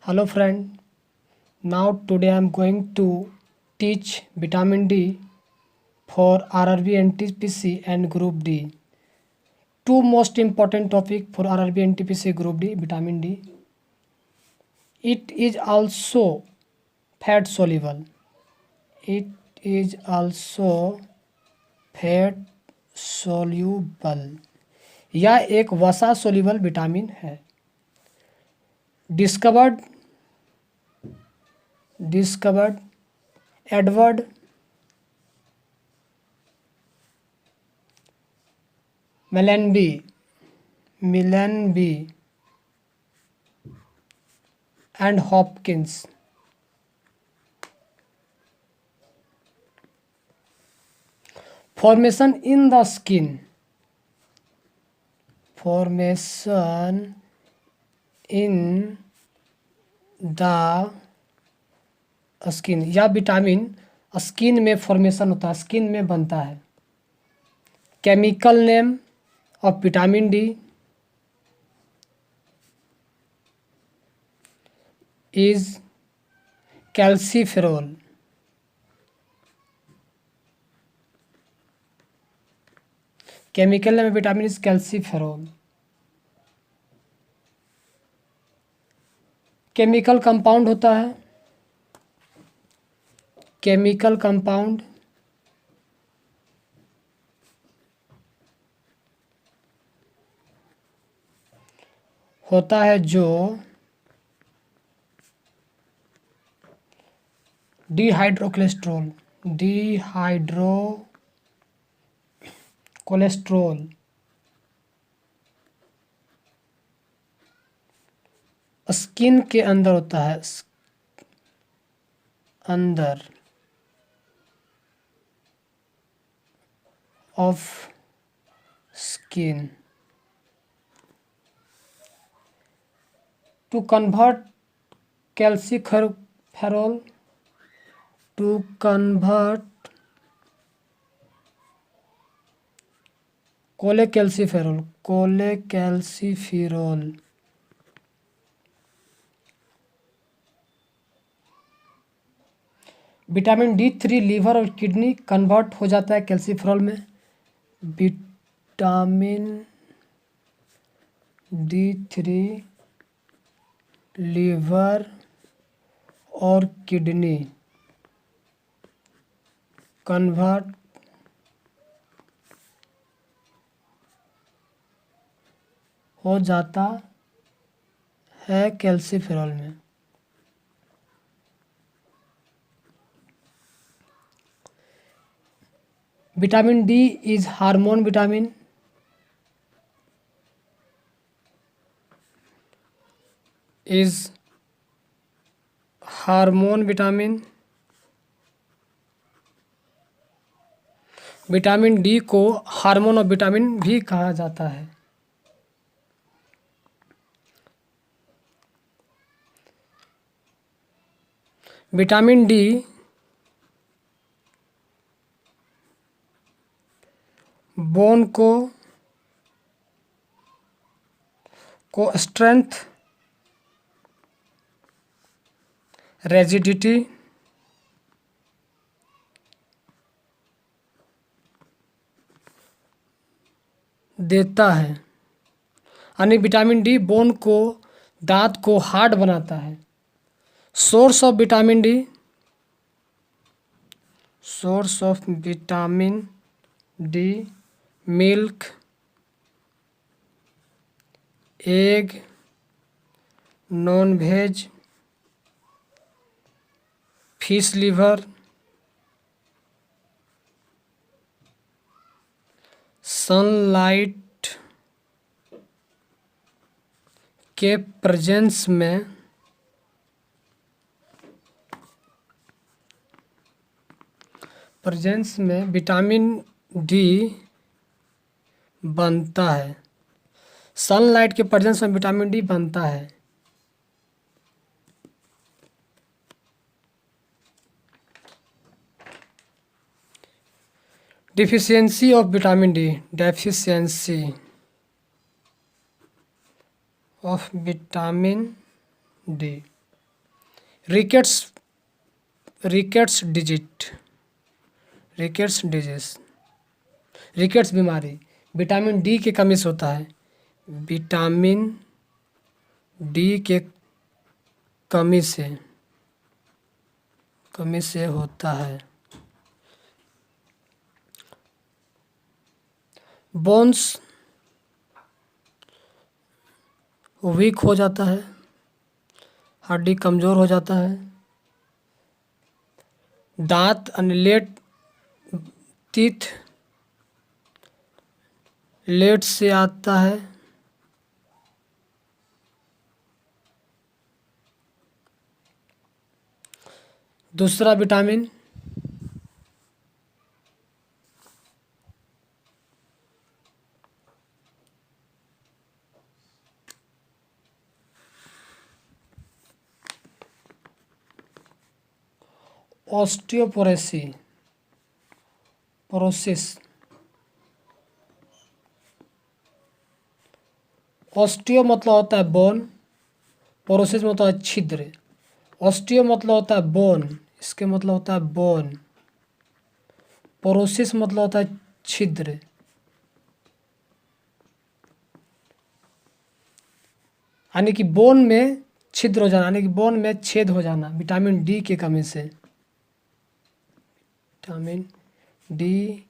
Hello friend, now today I am going to teach vitamin D for RRB NTPC and Group D. Two most important topic for RRB NTPC Group D, vitamin D. It is also fat soluble. It is also fat soluble. यह एक वसा soluble vitamin है. Discovered Edward Mellanby and Hopkins. Formation in the skin. Formation in the skin. यह vitamin skin में formation होता है, skin में बनता है. Chemical name of vitamin D is calciferol. Chemical name vitamin is calciferol. Chemical compound होता है, chemical compound होता है जो कोलेस्ट्रॉल स्किन के अंदर होता है, अंदर of skin. To convert calciferol cholecalciferol. Vitamin D3 liver और किडनी कन्वर्ट हो जाता है कैल्सीफेरोल में. विटामिन D3 लीवर और किडनी कन्वर्ट हो जाता है कैल्सीफेरोल में. Vitamin D is hormone vitamin. Vitamin D को हार्मोन ऑफ विटामिन भी कहा जाता है. विटामिन डी बोन को स्ट्रेंथ, रिजिडिटी देता है. यानी विटामिन डी बोन को, दांत को हार्ड बनाता है. Source of vitamin D milk, egg, non veg, fish liver, sunlight के प्रेजेंस में विटामिन डी बनता है. सनलाइट के प्रेजेंस में विटामिन डी बनता है. Deficiency of vitamin D, deficiency of vitamin D. Rickets rickets digit rickets disease rickets बीमारी vitamin D की कमी से होता है। विटामिन डी के कमी से होता है। बोन्स वीक हो जाता है, हड्डी कमज़ोर हो जाता है। दांत लेट टीथ लेट से आता है। दूसरा विटामिन पोरोसिस ऑस्टियो मतलब होता है बोन, पोरोसिस मतलब है छिद्र। ऑस्टियो मतलब होता है बोन, इसके मतलब होता है बोन। पोरोसिस मतलब होता है छिद्र। यानी कि बोन में छिद्र हो जाना, यानी कि बोन में छेद हो जाना विटामिन डी की कमी से। विटामिन डी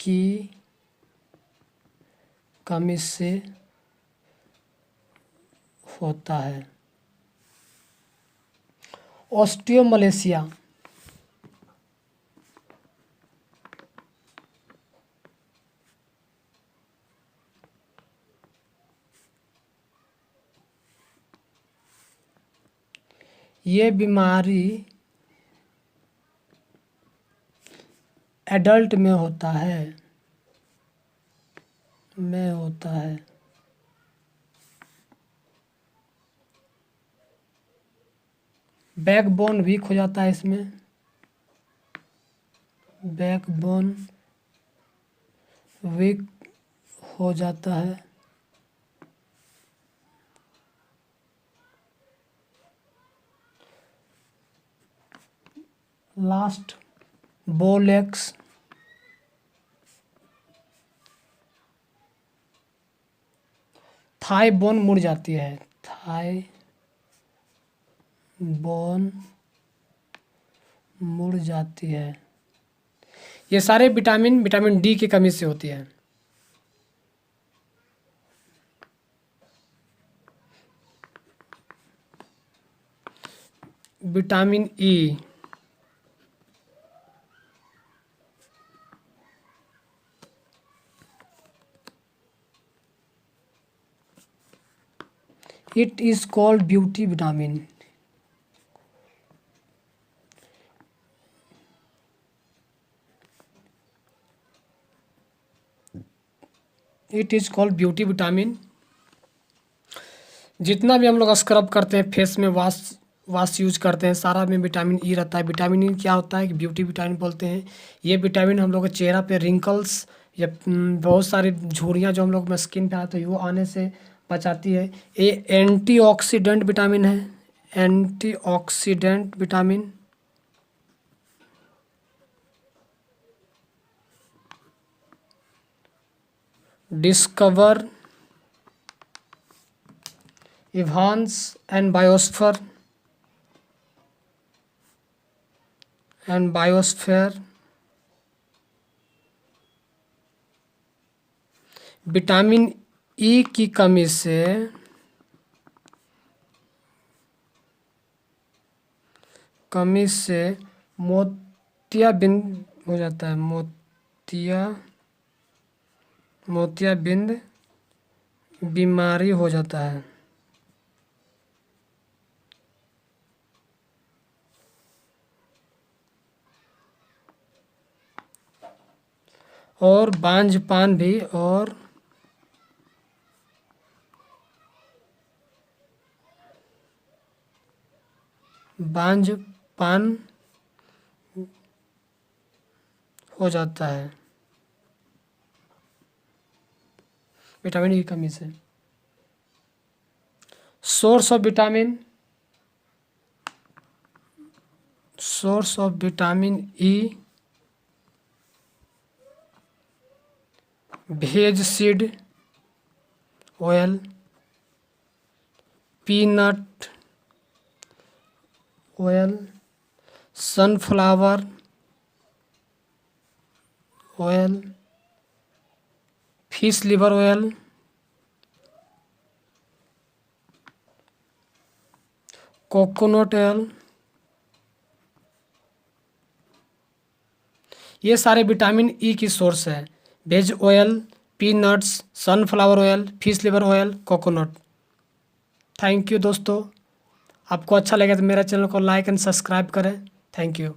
की कमी से होता है। ऑस्टियोमलेशिया ये बीमारी एडल्ट में होता है। बैकबोन वीक हो जाता है इसमें, बैकबोन वीक हो जाता है। लास्ट बोलेक्स थाई बोन मुड़ जाती है, थाई बोन मुड़ जाती है। ये सारे विटामिन डी की कमी से होती है। Vitamin E it is called beauty vitamin. It is called beauty vitamin. जितना भी हम लोग स्क्रब करते हैं, फेस में वाश यूज करते हैं, सारा में विटामिन ई रहता है। विटामिन ई क्या होता है कि ब्यूटी विटामिन बोलते हैं। ये विटामिन हम लोग के चेहरा पे रिंकल्स या बहुत सारी झुर्रियाँ जो हम लोग में स्किन पे आते हैं वो आने से बचाती है। ये एंटीऑक्सीडेंट विटामिन है, antioxidant vitamin. Discover enhance and biosphere vitamin E की कमी से मोतियाबिंद हो जाता है, मोतियाबिंद बीमारी हो जाता है। और बांझपान भी, और बांझपान हो जाता है विटामिन ई की कमी से। Source of vitamin source of vitamin E, veg seed oil, peanut oil, sunflower oil, fish liver oil, coconut oil. ये सारे विटामिन ई की सोर्स है। Veg oil, peanuts, sunflower oil, fish liver oil, coconut. Thank you दोस्तों। आपको अच्छा लगे तो मेरा चैनल को लाइक एंड सब्सक्राइब करें। Thank you.